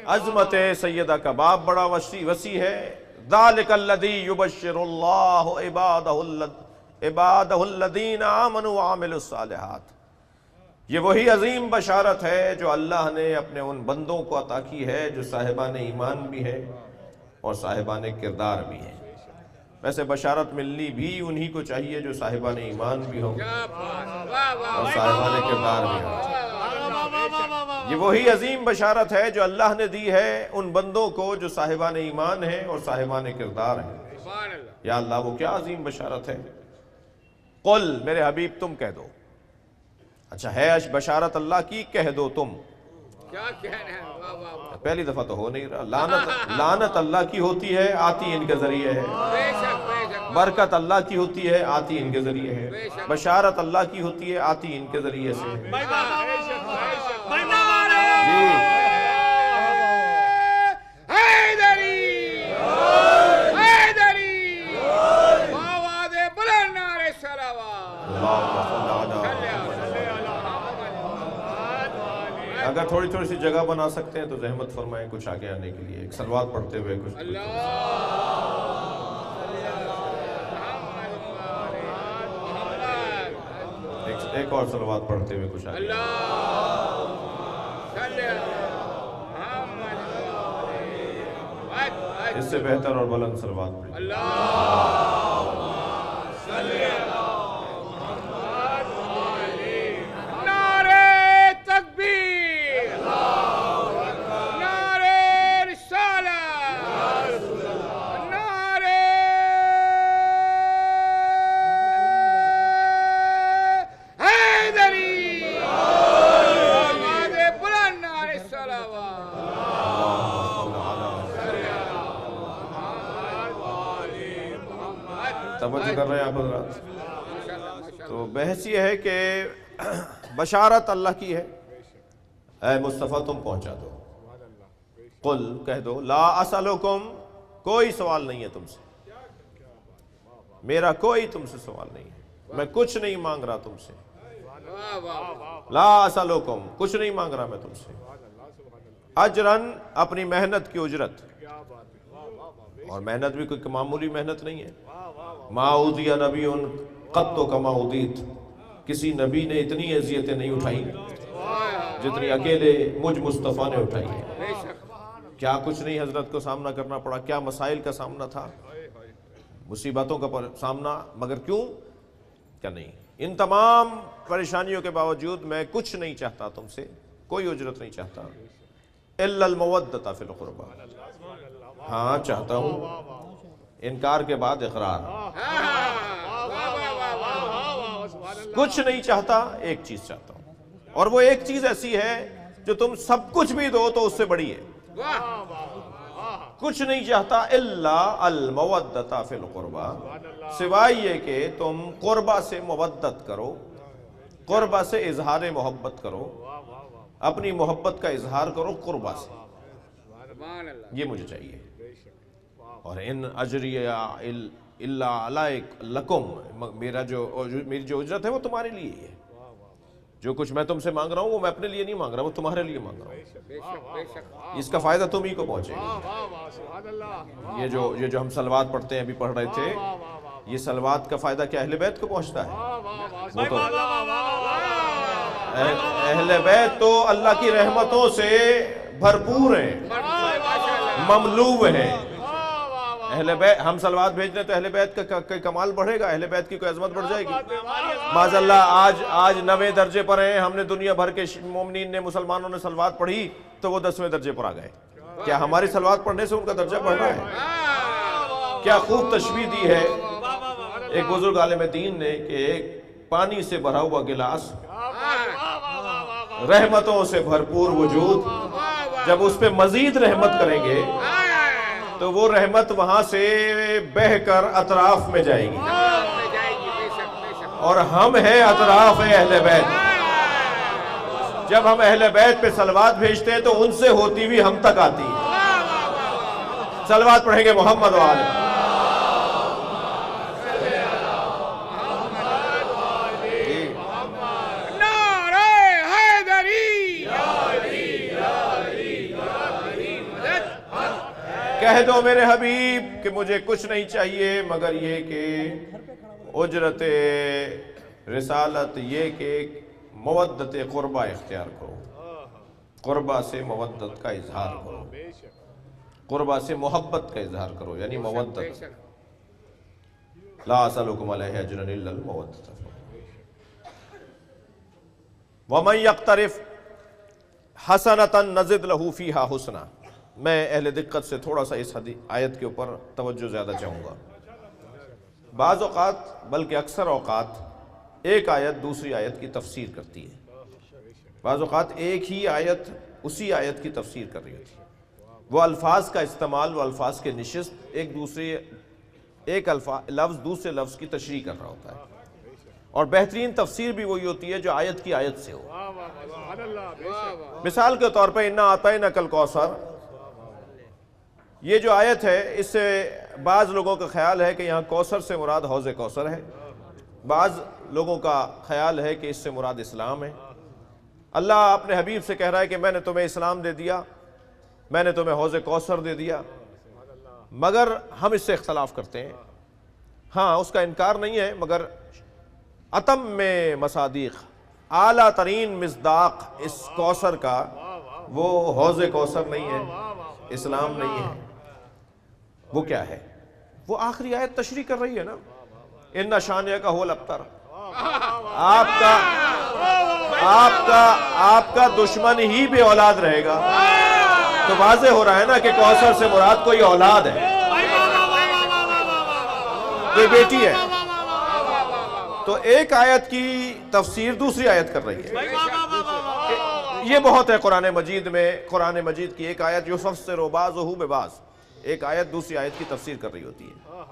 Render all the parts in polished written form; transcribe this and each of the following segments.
عظمت سیدہ کا باب بڑا وسیع ہے. ذالک الذی یبشر اللہ عبادہ الذین آمنوا وعملوا الصالحات. یہ وہی عظیم بشارت ہے جو اللہ نے اپنے ان بندوں کو عطا کی ہے جو صاحبان ایمان بھی ہیں اور صاحبان کردار بھی ہیں. ویسے بشارت ملنی بھی انہی کو چاہیے جو صاحبان ایمان بھی ہوں اور صاحبان کردار بھی ہوں. یہ وہی عظیم بشارت ہے جو اللہ نے دی ہے ان بندوں کو جو صاحبان ایمان ہیں اور صاحبان کردار ہیں. یا اللہ وہ کیا عظیم بشارت ہے. قل میرے حبیب تم کہہ دو. اچھا ہے بشارت اللہ کی، کہہ دو تم. کیا کہنا ہے؟ پہلی دفعہ تو ہو نہیں رہا. لعنت اللہ کی ہوتی ہے، آتی ان کے ذریعے ہے. برکت اللہ کی ہوتی ہے، آتی ان کے ذریعے ہے. بشارت اللہ کی ہوتی ہے، آتی ان کے ذریعے سے ہے. اگر تھوڑی تھوڑی سی جگہ بنا سکتے ہیں تو زحمت فرمائیں کچھ آگے آنے کے لیے. ایک صلوات پڑھتے ہوئے کچھ ایک اور صلوات پڑھتے ہوئے کچھ آگے. اس سے بہتر اور بلند صلوات پڑھیں. توجہ کر رہے ہیں آپ حضرات؟ تو بحث یہ ہے کہ بشارت اللہ کی ہے. اے مصطفیٰ تم پہنچا دو. قل کہہ دو لا اسألکم، کوئی سوال نہیں ہے تم سے. میرا کوئی تم سے سوال نہیں ہے. میں کچھ نہیں مانگ رہا تم سے. لا اسألکم، کچھ نہیں مانگ رہا میں تم سے. اجرن، اپنی محنت کی اجرت. اور محنت بھی کوئی معمولی محنت نہیں ہے. ما اوذی نبی قط کما اوذیت، کسی نبی نے اتنی اذیتیں نہیں اٹھائی جتنی اکیلے مجھ مصطفیٰ نے اٹھائی ہیں. کیا کچھ نہیں حضرت کو سامنا کرنا پڑا، کیا مسائل کا سامنا تھا، مصیبتوں کا سامنا. مگر کیوں کیا نہیں، ان تمام پریشانیوں کے باوجود میں کچھ نہیں چاہتا تم سے، کوئی اجرت نہیں چاہتا. الا المودۃ فی القربى، ہاں چاہتا ہوں انکار کے بعد اقرار. کچھ نہیں چاہتا، ایک چیز چاہتا ہوں، اور وہ ایک چیز ایسی ہے جو تم سب کچھ بھی دو تو اس سے بڑی ہے. کچھ نہیں چاہتا الا المودۃ فی القربى، سوائے یہ کہ تم قربہ سے مودت کرو، قربہ سے اظہار محبت کرو، اپنی محبت کا اظہار کرو قربہ سے. یہ مجھے چاہیے. اور ان اجری الا لکم، میری جو اجرت ہے وہ تمہارے لیے ہی ہے. جو کچھ میں تم سے مانگ رہا ہوں وہ میں اپنے لیے نہیں مانگ رہا، وہ تمہارے لیے مانگ رہا ہوں. اس کا فائدہ تم ہی کو پہنچے گا. یہ جو ہم صلوات پڑھتے ہیں، ابھی پڑھ رہے تھے، یہ صلوات کا فائدہ کیا اہل بیت کو پہنچتا ہے؟ وہ تو اہل بیت تو اللہ کی رحمتوں سے بھرپور ہیں، مملوء ہیں. اہل بیت، ہم صلوات بھیج رہے تو اہل بیت کا کمال بڑھے گا، اہل بیت کی کوئی عظمت بڑھ جائے گی. معاذ اللہ آج 9ویں درجے پر ہیں. ہم نے دنیا بھر کے مومنین نے، مسلمانوں نے صلوات پڑھی تو وہ 10ویں درجے پر آ گئے. کیا ہماری صلوات پڑھنے سے ان کا درجہ بڑھ رہا ہے؟ کیا خوب تشبیہ دی ہے ایک بزرگ عالم دین نے کہ ایک پانی سے بھرا ہوا گلاس، رحمتوں سے بھرپور وجود، جب اس پہ مزید رحمت کریں گے تو وہ رحمت وہاں سے بہہ کر اطراف میں جائے گی. اور ہم ہیں اطراف اہل بیت. جب ہم اہل بیت پہ صلوات بھیجتے ہیں تو ان سے ہوتی ہوئی ہم تک آتی ہے. صلوات پڑھیں گے محمد و آلہ. کہہ دو میرے حبیب کہ مجھے کچھ نہیں چاہیے مگر یہ کہ اجرت رسالت، یہ کہ مودت قربہ اختیار کرو، قربہ سے مودت کا اظہار کرو، قربہ سے محبت کا اظہار کرو، یعنی مودت. لا اسألکم علیہ اجرا الا المودۃ. ومن یقترف حسنۃ نزد لہ فیہا حسنا. میں اہل دقت سے تھوڑا سا اس آیت کے اوپر توجہ زیادہ چاہوں گا. بعض اوقات بلکہ اکثر اوقات ایک آیت دوسری آیت کی تفسیر کرتی ہے، بعض اوقات ایک ہی آیت اسی آیت کی تفسیر کر رہی ہوتی ہے. وہ الفاظ کا استعمال، وہ الفاظ کے نشست ایک لفظ دوسرے لفظ کی تشریح کر رہا ہوتا ہے. اور بہترین تفسیر بھی وہی ہوتی ہے جو آیت کی آیت سے ہو. مثال کے طور پہ انا اعطیناک الکوثر، یہ جو آیت ہے اس سے بعض لوگوں کا خیال ہے کہ یہاں کوثر سے مراد حوض کوثر ہے، بعض لوگوں کا خیال ہے کہ اس سے مراد اسلام ہے. اللہ اپنے حبیب سے کہہ رہا ہے کہ میں نے تمہیں اسلام دے دیا، میں نے تمہیں حوض کوثر دے دیا، مگر ہم اس سے اختلاف کرتے ہیں. ہاں اس کا انکار نہیں ہے، مگر اتم میں مصادیق، اعلیٰ ترین مصداق اس کوثر کا وہ حوض کوثر نہیں ہے، اسلام نہیں ہے. وہ کیا ہے؟ وہ آخری آیت تشریح کر رہی ہے نا، ان شانئک هو الابتر. آپ کا دشمن ہی بے اولاد رہے گا. تو واضح ہو رہا ہے نا کہ کوثر سے مراد کوئی اولاد ہے، کوئی بیٹی ہے. تو ایک آیت کی تفسیر دوسری آیت کر رہی ہے. یہ بہت ہے قرآن مجید میں. قرآن مجید کی ایک آیت یفسر بعضہ ببعض، ایک آیت دوسری آیت کی تفسیر کر رہی ہوتی ہے.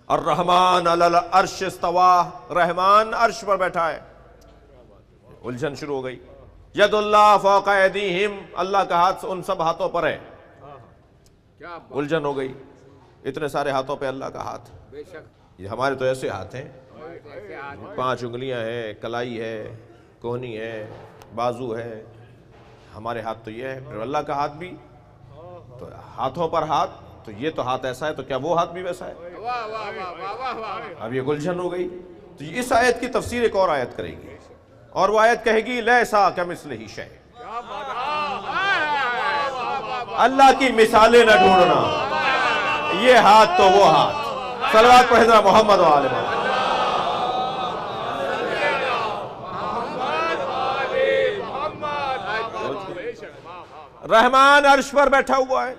الرحمن علی العرش استویٰ، رحمان عرش پر بیٹھا ہے. الجھن شروع ہو گئی. ید اللہ فوق ایدیہم، اللہ کا ہاتھ ان سب ہاتھوں پر ہے. الجھن ہو گئی. اتنے سارے ہاتھوں پہ اللہ کا ہاتھ. یہ ہمارے تو ایسے ہاتھ ہیں، 5 انگلیاں ہیں، کلائی ہے، کوہنی ہے، بازو ہے. ہمارے ہاتھ تو یہ ہے، پھر اللہ کا ہاتھ بھی. تو ہاتھوں پر ہاتھ، تو یہ تو ہاتھ ایسا ہے تو کیا وہ ہاتھ بھی ویسا ہے؟ اب یہ گلجھن ہو گئی. تو اس آیت کی تفسیر ایک اور آیت کرے گی، اور وہ آیت کہے گی لیسا کمثلہ شیء، اللہ کی مثالیں نہ ڈھونڈنا، یہ ہاتھ تو وہ ہاتھ. صلوات پڑھ حضرت محمد و آل محمد. رحمان عرش پر بیٹھا ہوا ہے.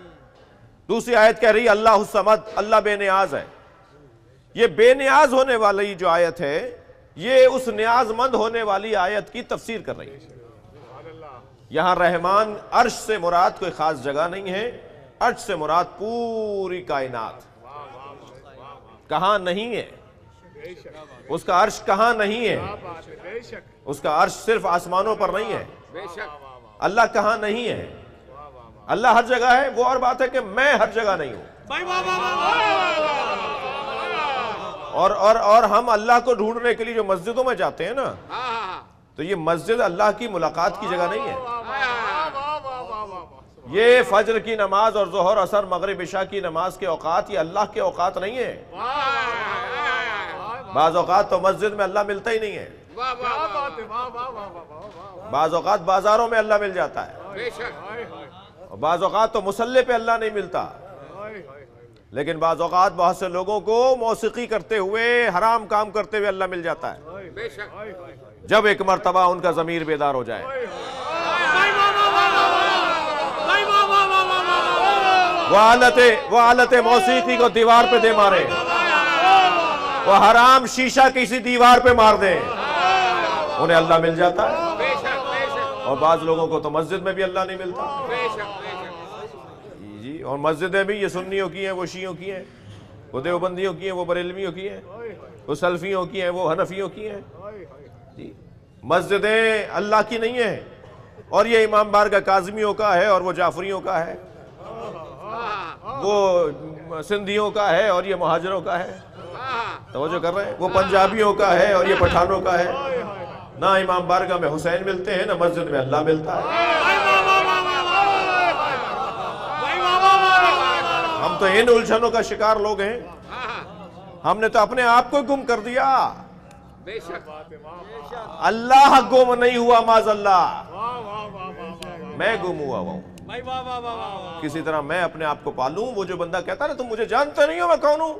دوسری آیت کہہ رہی اللہ الصمد، اللہ بے نیاز ہے. یہ بے نیاز ہونے والی جو آیت ہے یہ اس نیاز مند ہونے والی آیت کی تفسیر کر رہی ہے. یہاں رحمان عرش سے مراد کوئی خاص جگہ نہیں ہے، عرش سے مراد پوری کائنات. کہاں نہیں ہے اس کا عرش، کہاں نہیں ہے اس کا عرش، صرف آسمانوں پر نہیں ہے. اللہ کہاں نہیں ہے؟ اللہ ہر جگہ ہے. وہ اور بات ہے کہ میں ہر جگہ نہیں ہوں. اور ہم اللہ کو ڈھونڈنے کے لیے جو مسجدوں میں جاتے ہیں نا، تو یہ مسجد اللہ کی ملاقات کی جگہ نہیں ہے. یہ فجر کی نماز اور ظہر عصر مغرب عشاء کی نماز کے اوقات یہ اللہ کے اوقات نہیں ہے. بعض اوقات تو مسجد میں اللہ ملتا ہی نہیں ہے، بعض اوقات بازاروں میں اللہ مل جاتا ہے، اور بعض اوقات تو مصلی پہ اللہ نہیں ملتا. لیکن بعض اوقات بہت سے لوگوں کو موسیقی کرتے ہوئے، حرام کام کرتے ہوئے اللہ مل جاتا ہے، جب ایک مرتبہ ان کا ضمیر بیدار ہو جائے. وہ آلت موسیقی کو دیوار پہ دے مارے، وہ حرام شیشہ کسی دیوار پہ مار دیں، انہیں اللہ مل جاتا ہے. اور بعض لوگوں کو تو مسجد میں بھی اللہ نہیں ملتا. جی، اور مسجدیں بھی یہ سنیوں کی ہیں، وہ شیعوں کی ہیں، وہ دیوبندیوں کی ہیں، وہ بریلویوں کی ہیں، وہ سلفیوں کی ہیں، وہ حنفیوں کی ہیں. جی، مسجدیں اللہ کی نہیں ہیں. اور یہ امام بارگاہ کاظمیوں کا ہے، اور وہ جعفریوں کا ہے، وہ سندھیوں کا ہے، اور یہ مہاجروں کا ہے. توجہ کر رہے ہیں؟ وہ پنجابیوں کا ہے اور یہ پٹھانوں کا ہے. نہ امام بارگاہ میں حسین ملتے ہیں، نہ مسجد میں اللہ ملتا ہے. تو ان الجھنوں کا شکار لوگ ہیں، ہم نے تو اپنے آپ کو گم کر دیا. بے شک اللہ گم نہیں ہوا معاذ اللہ، میں گم ہوا ہوں. کسی طرح میں اپنے آپ کو پالوں. وہ جو بندہ کہتا نا تم مجھے جانتے نہیں ہو میں کون ہوں،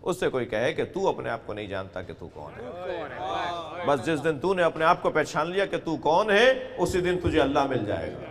اس سے کوئی کہے کہ تو اپنے آپ کو نہیں جانتا کہ تو کون ہے. بس جس دن تو نے اپنے آپ کو پہچان لیا کہ تو کون ہے، اسی دن تجھے اللہ مل جائے گا.